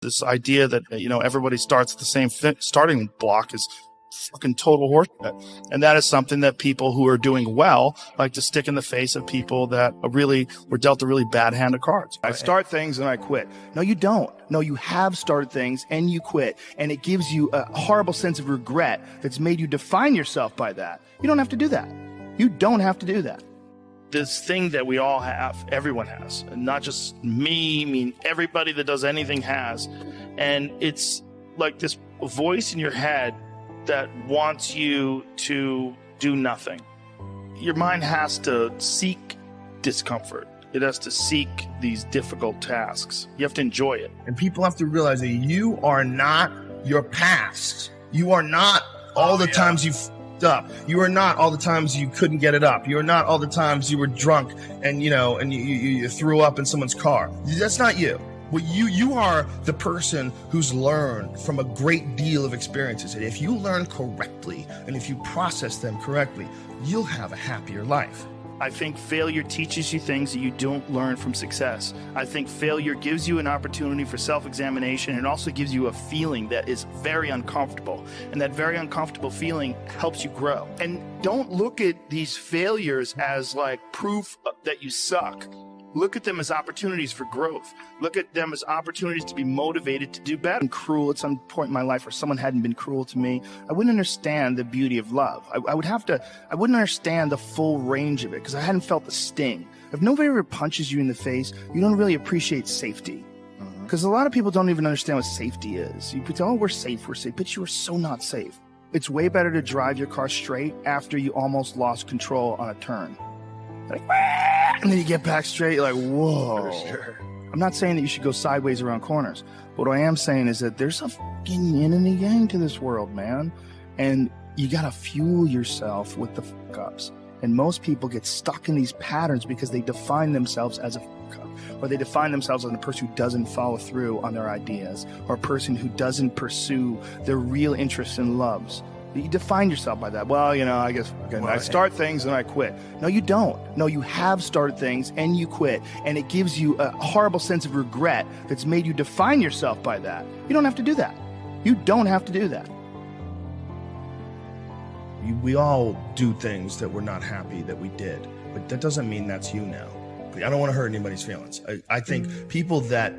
This idea that, everybody starts at the same starting block is fucking total horseshit. And that is something that people who are doing well like to stick in the face of people that were dealt a really bad hand of cards. I start things and I quit. No, you don't. No, you have started things and you quit. And it gives you a horrible sense of regret that's made you define yourself by that. You don't have to do that. You don't have to do that. This thing that we all have, everyone has, and not just me, I mean, everybody that does anything has. And it's like this voice in your head that wants you to do nothing. Your mind has to seek discomfort. It has to seek these difficult tasks. You have to enjoy it. And people have to realize that you are not your past. You are not all the times you've up. You are not all the times you couldn't get it up. You are not all the times you were drunk and you threw up in someone's car. That's not you. Well, you are the person who's learned from a great deal of experiences. And if you learn correctly and if you process them correctly, you'll have a happier life. I think failure teaches you things that you don't learn from success. I think failure gives you an opportunity for self-examination and also gives you a feeling that is very uncomfortable. And that very uncomfortable feeling helps you grow. And don't look at these failures as like proof that you suck. Look at them as opportunities for growth. Look at them as opportunities to be motivated to do better. I'm cruel at some point in my life where someone hadn't been cruel to me, I wouldn't understand the beauty of love. I wouldn't understand the full range of it because I hadn't felt the sting. If nobody ever punches you in the face, you don't really appreciate safety. Because a lot of people don't even understand what safety is. You say, oh, we're safe, but you are so not safe. It's way better to drive your car straight after you almost lost control on a turn. Like, and then you get back straight, you're like, whoa. For sure. I'm not saying that you should go sideways around corners. But what I am saying is that there's a fucking yin and a yang to this world, man. And you gotta fuel yourself with the fuck ups. And most people get stuck in these patterns because they define themselves as a fuck up. Or they define themselves as a person who doesn't follow through on their ideas. Or a person who doesn't pursue their real interests and loves. You define yourself by that. Well, I guess I start things and I quit. No, you don't. No, you have started things and you quit. And it gives you a horrible sense of regret that's made you define yourself by that. You don't have to do that. You don't have to do that. We all do things that we're not happy that we did, but that doesn't mean that's you now. I don't want to hurt anybody's feelings. I think people that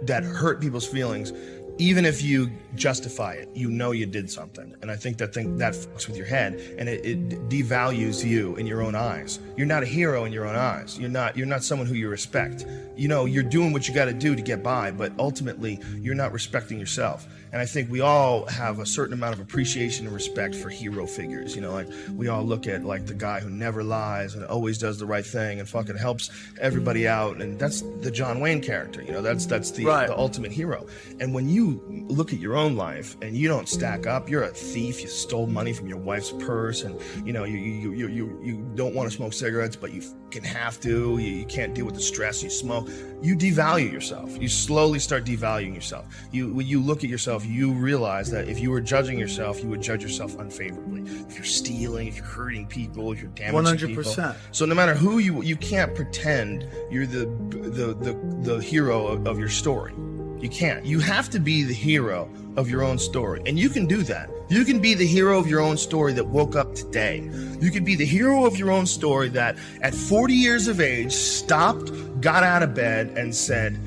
hurt people's feelings, even if you justify it, you did something. And I think that fucks with your head and it devalues you in your own eyes. You're not a hero in your own eyes. You're not someone who you respect. You're doing what you got to do to get by, but ultimately you're not respecting yourself. And I think we all have a certain amount of appreciation and respect for hero figures. Like we all look at like the guy who never lies and always does the right thing and fucking helps everybody out. And that's the John Wayne character. That's the ultimate hero. And when you look at your own life and you don't stack up, you're a thief, you stole money from your wife's purse, and you don't want to smoke cigarettes, but you fucking have to, you can't deal with the stress, you smoke, you devalue yourself. You slowly start devaluing yourself. When you look at yourself, you realize that if you were judging yourself, you would judge yourself unfavorably. If you're stealing, if you're hurting people, if you're damaging 100%. people. So no matter who you can't pretend you're the hero of your story. You can't. You have to be the hero of your own story. And you can do that. You can be the hero of your own story that woke up today. You can be the hero of your own story that at 40 years of age stopped, got out of bed and said,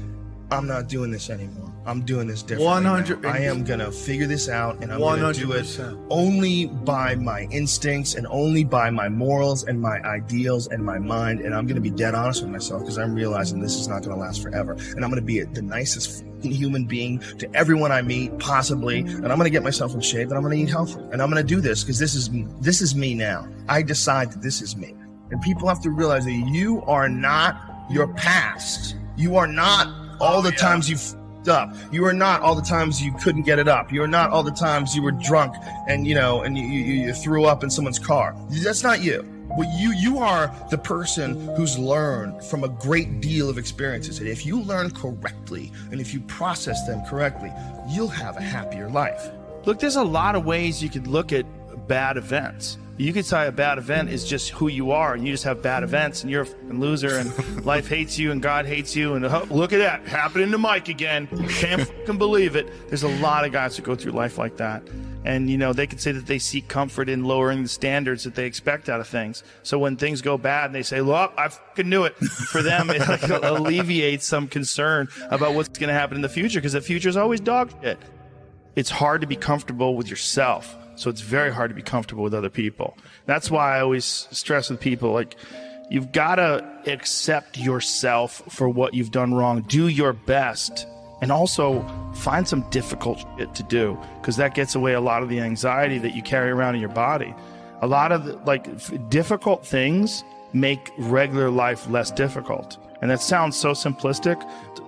I'm not doing this anymore. I'm doing this differently. 100%. I am going to figure this out, and I'm going to do it only by my instincts and only by my morals and my ideals and my mind. And I'm going to be dead honest with myself because I'm realizing this is not going to last forever. And I'm going to be the nicest human being to everyone I meet, possibly. And I'm going to get myself in shape and I'm going to eat healthy. And I'm going to do this because this is me now. I decide that this is me. And people have to realize that you are not your past. You are not all the times you've up. You are not all the times you couldn't get it up. You are not all the times you were drunk and you threw up in someone's car. That's not you. Well, you are the person who's learned from a great deal of experiences. And if you learn correctly and if you process them correctly, you'll have a happier life. Look, there's a lot of ways you could look at bad events. You could say a bad event is just who you are, and you just have bad events, and you're a fucking loser, and life hates you, and God hates you, and look at that, happening to Mike again. Can't fucking believe it. There's a lot of guys who go through life like that. And, they could say that they seek comfort in lowering the standards that they expect out of things. So when things go bad and they say, look, I fucking knew it. For them, it alleviates some concern about what's going to happen in the future, because the future is always dog shit. It's hard to be comfortable with yourself. So it's very hard to be comfortable with other people. That's why I always stress with people, you've got to accept yourself for what you've done wrong. Do your best. And also find some difficult shit to do, because that gets away a lot of the anxiety that you carry around in your body. A lot of difficult things make regular life less difficult. And that sounds so simplistic.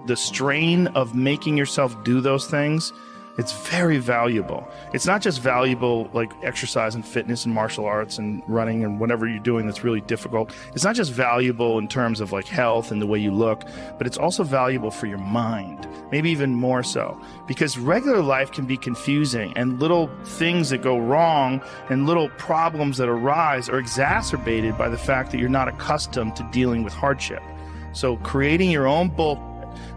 The strain of making yourself do those things, it's very valuable. It's not just valuable like exercise and fitness and martial arts and running and whatever you're doing that's really difficult. It's not just valuable in terms of health and the way you look, but it's also valuable for your mind, maybe even more so, because regular life can be confusing, and little things that go wrong and little problems that arise are exacerbated by the fact that you're not accustomed to dealing with hardship. So creating your own bullshit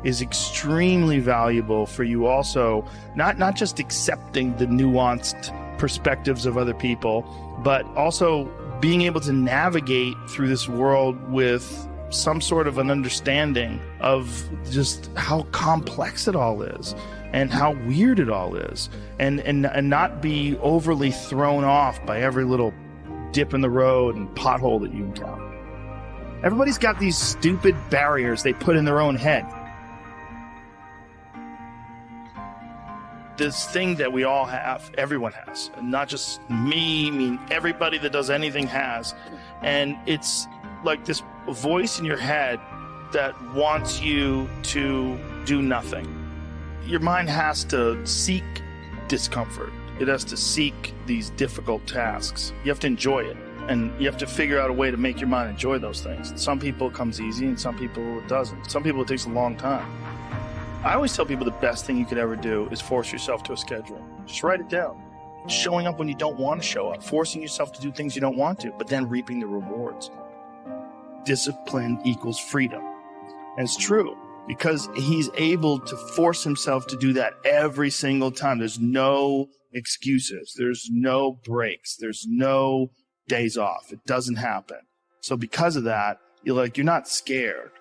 is extremely valuable for you also, not just accepting the nuanced perspectives of other people, but also being able to navigate through this world with some sort of an understanding of just how complex it all is and how weird it all is, and not be overly thrown off by every little dip in the road and pothole that you encounter. Everybody's got these stupid barriers they put in their own head. This thing that we all have, everyone has, and not just me, everybody that does anything has. And it's like this voice in your head that wants you to do nothing. Your mind has to seek discomfort. It has to seek these difficult tasks. You have to enjoy it, and you have to figure out a way to make your mind enjoy those things. Some people it comes easy, and some people it doesn't. Some people it takes a long time. I always tell people the best thing you could ever do is force yourself to a schedule. Just write it down. Showing up when you don't want to show up. Forcing yourself to do things you don't want to, but then reaping the rewards. Discipline equals freedom. And it's true, because he's able to force himself to do that every single time. There's no excuses. There's no breaks. There's no days off. It doesn't happen. So because of that, you're not scared.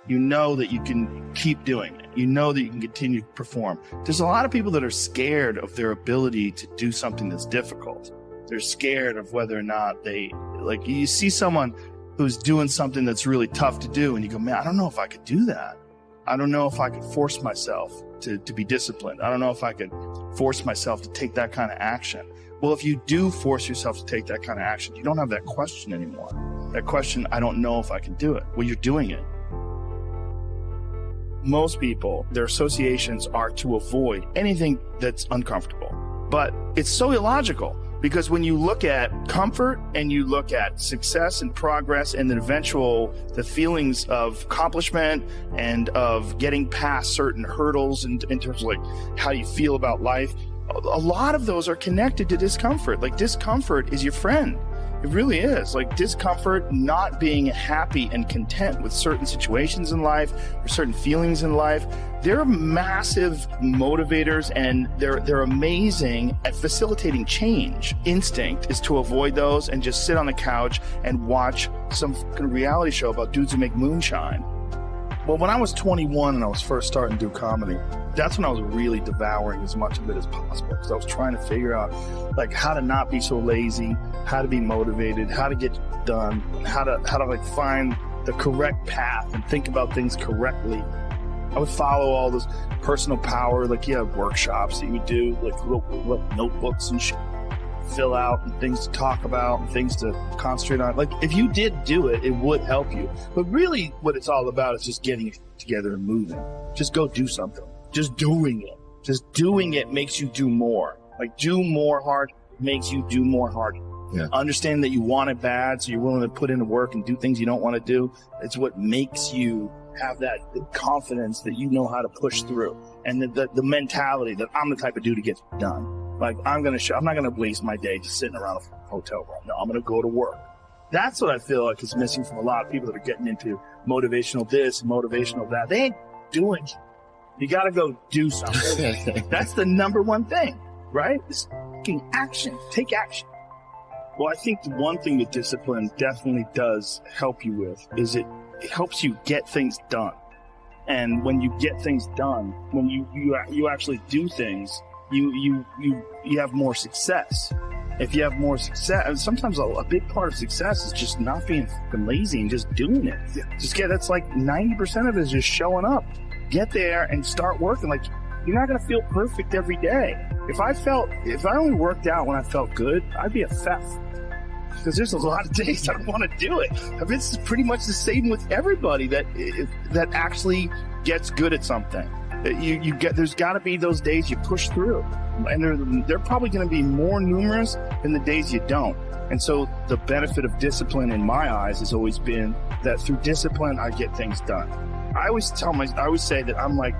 You know that you can keep doing it. You know that you can continue to perform. There's a lot of people that are scared of their ability to do something that's difficult. They're scared of whether or not you see someone who's doing something that's really tough to do, and you go, man, I don't know if I could do that. I don't know if I could force myself to be disciplined. I don't know if I could force myself to take that kind of action. Well, if you do force yourself to take that kind of action, you don't have that question anymore. That question, I don't know if I can do it. Well, you're doing it. Most people, their associations are to avoid anything that's uncomfortable. But it's so illogical, because when you look at comfort and you look at success and progress and the feelings of accomplishment and of getting past certain hurdles in terms of how you feel about life, a lot of those are connected to discomfort. Discomfort is your friend. It really is. Discomfort, not being happy and content with certain situations in life or certain feelings in life, they're massive motivators, and they're amazing at facilitating change. Instinct is to avoid those and just sit on the couch and watch some fucking reality show about dudes who make moonshine. Well, when I was 21 and I was first starting to do comedy, that's when I was really devouring as much of it as possible, because I was trying to figure out how to not be so lazy, how to be motivated, how to get done, how to find the correct path and think about things correctly. I would follow all this personal power, you have workshops that you would do, little notebooks and shit, fill out, and things to talk about and things to concentrate on. If you did do it, it would help you. But really what it's all about is just getting it together and moving. Just go do something. Just doing it. Just doing it makes you do more. Do more hard makes you do more hard. Yeah. Understand that you want it bad, so you're willing to put in the work and do things you don't want to do. It's what makes you have that confidence that you know how to push through, and the mentality that I'm the type of dude to get done. Like, I'm not going to waste my day just sitting around a hotel room. No, I'm going to go to work. That's what I feel like is missing from a lot of people that are getting into motivational this, motivational that. They ain't doing it. You got to go do something. That's the number one thing, right? It's fucking action. Take action. Well, I think the one thing that discipline definitely does help you with is it helps you get things done. And when you get things done, when you actually do things, you have more success. If you have more success, and sometimes a big part of success is just not being fucking lazy and just doing it. Yeah. That's like 90% of it is just showing up. Get there and start working. Like, you're not going to feel perfect every day. If I only worked out when I felt good, I'd be a fat. Because there's a lot of days I don't want to do it. It's pretty much the same with everybody that actually gets good at something. There's got to be those days you push through, and they're probably going to be more numerous than the days you don't. And so the benefit of discipline in my eyes has always been that through discipline I get things done. I always say that I'm like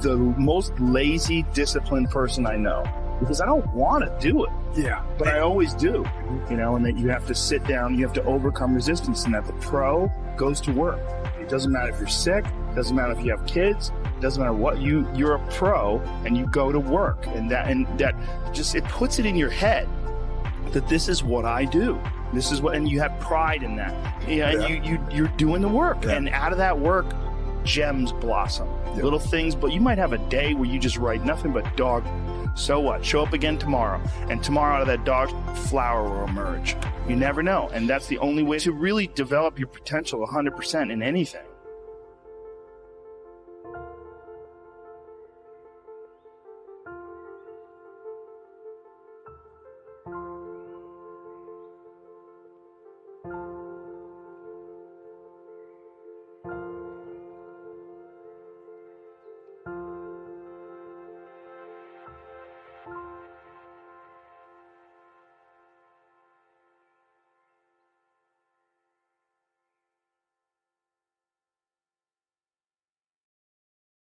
the most lazy, disciplined person I know, because I don't want to do it. Yeah. But I always do, and that you have to sit down, you have to overcome resistance, and that the pro goes to work. It doesn't matter if you're sick, it doesn't matter if you have kids, it doesn't matter what, you're a pro and you go to work, and that just, it puts it in your head that this is what I do. This is what, and you have pride in that. And you're doing the work, and out of that work, gems blossom. Yeah. Little things, but you might have a day where you just write nothing but dog. So what? Show up again tomorrow, and tomorrow out of that dog, flower will emerge. You never know, and that's the only way to really develop your potential 100% in anything.